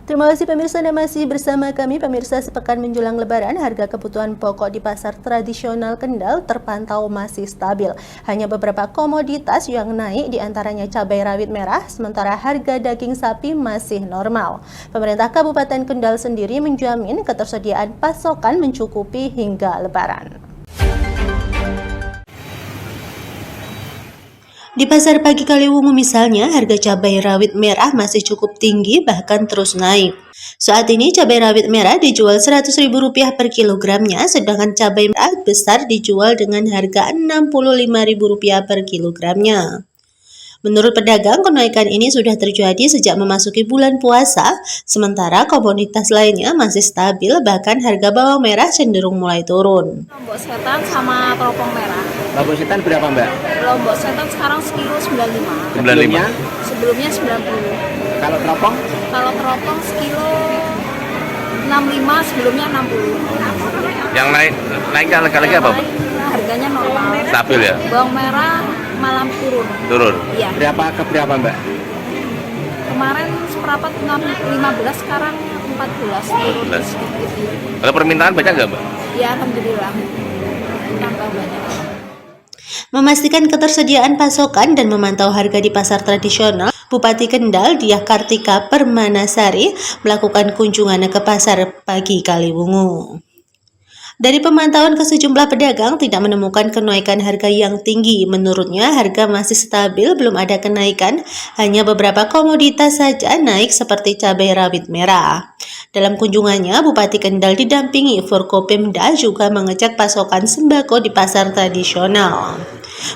Terima kasih pemirsa, Anda masih bersama kami. Pemirsa, sepekan menjelang Lebaran, harga kebutuhan pokok di pasar tradisional Kendal terpantau masih stabil. Hanya beberapa komoditas yang naik, diantaranya cabai rawit merah, sementara harga daging sapi masih normal. Pemerintah Kabupaten Kendal sendiri menjamin ketersediaan pasokan mencukupi hingga Lebaran. Di pasar pagi Kaliwungu misalnya, harga cabai rawit merah masih cukup tinggi bahkan terus naik. Saat ini cabai rawit merah dijual Rp100.000 per kilogramnya, sedangkan cabai merah besar dijual dengan harga Rp65.000 per kilogramnya. Menurut pedagang, kenaikan ini sudah terjadi sejak memasuki bulan puasa, sementara komoditas lainnya masih stabil, bahkan harga bawang merah cenderung mulai turun. Lombok setan sama teropong merah. Lombok setan berapa, Mbak? Lombok setan sekarang sekilo 95. Sebelumnya 90. Kalau teropong? Kalau teropong sekilo 65, sebelumnya 60. Yang naik lagi apa, Mbak? Harganya normal. Stabil ya? Bawang merah malam turun. Turun? Iya. Berapa ke berapa, Mbak? Kemarin seperempat 15, sekarang 14. 14. Kalau permintaan banyak nggak, Mbak? Ya, alhamdulillah. Tambah banyak. Memastikan ketersediaan pasokan dan memantau harga di pasar tradisional, Bupati Kendal Diah Kartika Permanasari melakukan kunjungan ke pasar pagi Kaliwungu. Dari pemantauan ke sejumlah pedagang tidak menemukan kenaikan harga yang tinggi. Menurutnya harga masih stabil, belum ada kenaikan, hanya beberapa komoditas saja naik seperti cabai rawit merah. Dalam kunjungannya, Bupati Kendal didampingi Forkopimda juga mengecek pasokan sembako di pasar tradisional.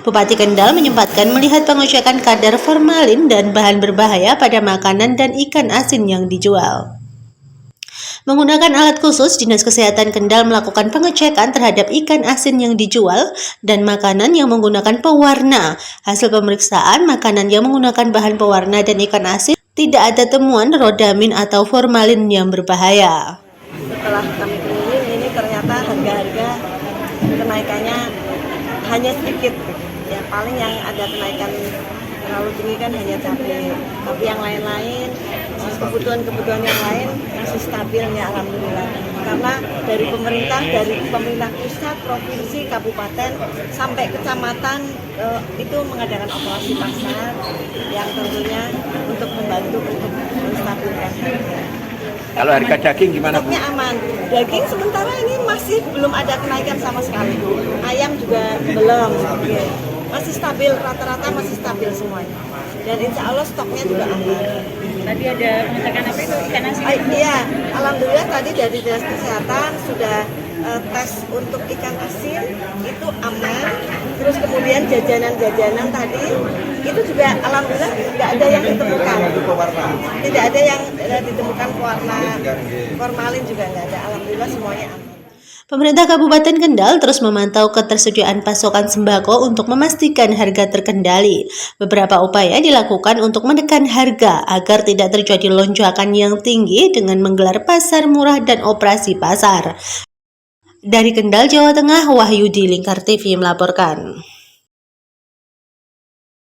Bupati Kendal menyempatkan melihat pengecekan kadar formalin dan bahan berbahaya pada makanan dan ikan asin yang dijual. Menggunakan alat khusus, Dinas Kesehatan Kendal melakukan pengecekan terhadap ikan asin yang dijual dan makanan yang menggunakan pewarna. Hasil pemeriksaan makanan yang menggunakan bahan pewarna dan ikan asin tidak ada temuan rodamin atau formalin yang berbahaya. Setelah kami keliling, ini ternyata harga-harga kenaikannya hanya sedikit. Ya paling yang ada kenaikan terlalu tinggi kan hanya cabai, tapi yang lain-lain, kebutuhan yang lain masih stabil ya alhamdulillah. Karena dari pemerintah pusat, provinsi, kabupaten sampai kecamatan itu mengadakan operasi pasar yang tentunya untuk membantu untuk menstabilkan harga. Kalau harga daging gimana, Bu? Stoknya aman. Daging sementara ini masih belum ada kenaikan sama sekali. Ayam juga belum. Masih stabil, rata-rata masih stabil semuanya. Dan insya Allah stoknya juga aman. Tadi ada pengecekan apa itu? Ikan asin? Iya, alhamdulillah tadi dari Dinas Kesehatan sudah tes untuk ikan asin itu aman. Terus kemudian jajanan-jajanan tadi itu juga alhamdulillah tidak ada yang ditemukan. Tidak ada yang ditemukan warna formalin juga nggak ada. Alhamdulillah semuanya aman. Pemerintah Kabupaten Kendal terus memantau ketersediaan pasokan sembako untuk memastikan harga terkendali. Beberapa upaya dilakukan untuk menekan harga agar tidak terjadi lonjakan yang tinggi dengan menggelar pasar murah dan operasi pasar. Dari Kendal, Jawa Tengah, Wahyudi Lingkar TV melaporkan.